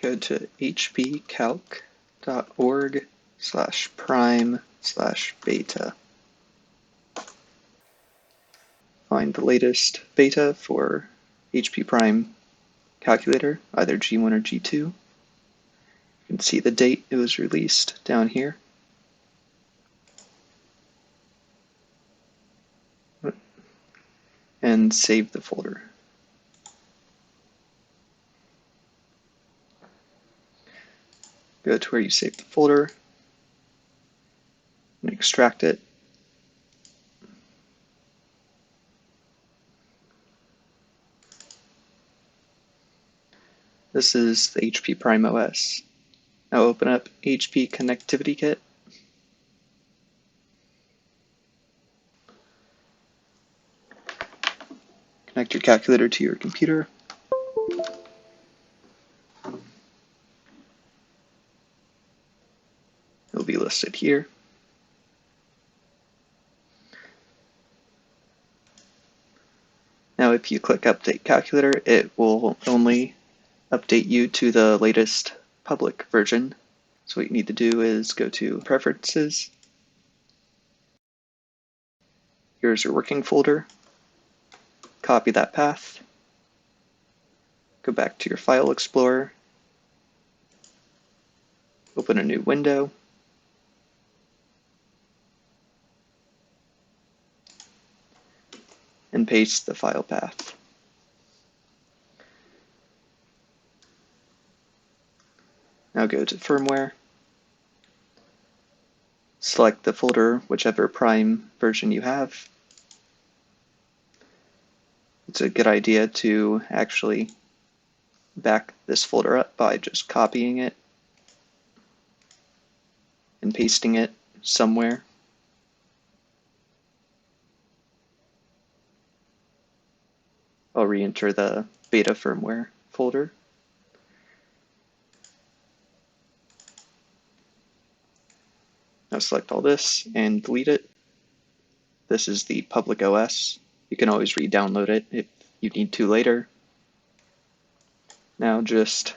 go to hpcalc.org/prime/beta. Find the latest beta for HP Prime calculator, either G1 or G2. You can see the date it was released down here. And save the folder. Go to where you saved the folder and extract it. This is the HP Prime OS. Now open up HP Connectivity Kit. Connect your calculator to your computer. It'll be listed here. Now if you click Update Calculator, it will only update you to the latest public version. So what you need to do is go to Preferences. Here's your working folder. Copy that path. Go back to your File Explorer. Open a new window. And paste the file path. Now go to Firmware. Select the folder, whichever Prime version you have. It's a good idea to actually back this folder up by just copying it and pasting it somewhere. I'll re-enter the beta firmware folder. Now select all this and delete it. This is the public OS. You can always re-download it if you need to later. Now just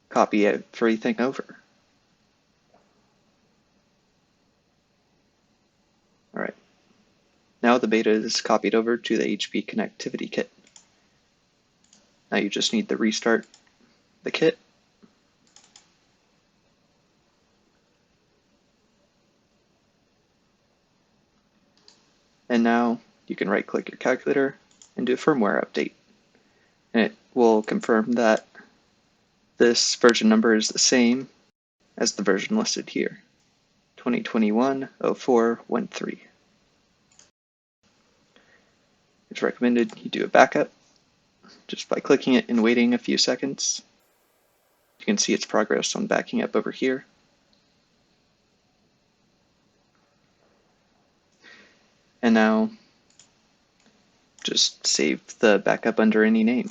copy everything over. Alright. Now the beta is copied over to the HP Connectivity Kit. Now you just need to restart the kit. And now you can right-click your calculator and do a firmware update. And it will confirm that this version number is the same as the version listed here, 2021-0413. It's recommended you do a backup just by clicking it and waiting a few seconds. You can see its progress on backing up over here. And now just save the backup under any name.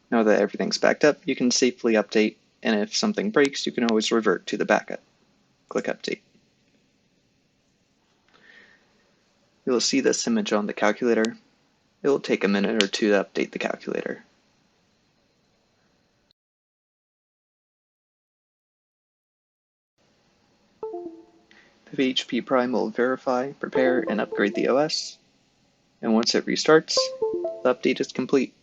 Now that everything's backed up, you can safely update, and if something breaks, you can always revert to the backup. Click Update. You'll see this image on the calculator. It will take a minute or two to update the calculator. The HP Prime will verify, prepare, and upgrade the OS, and once it restarts, the update is complete.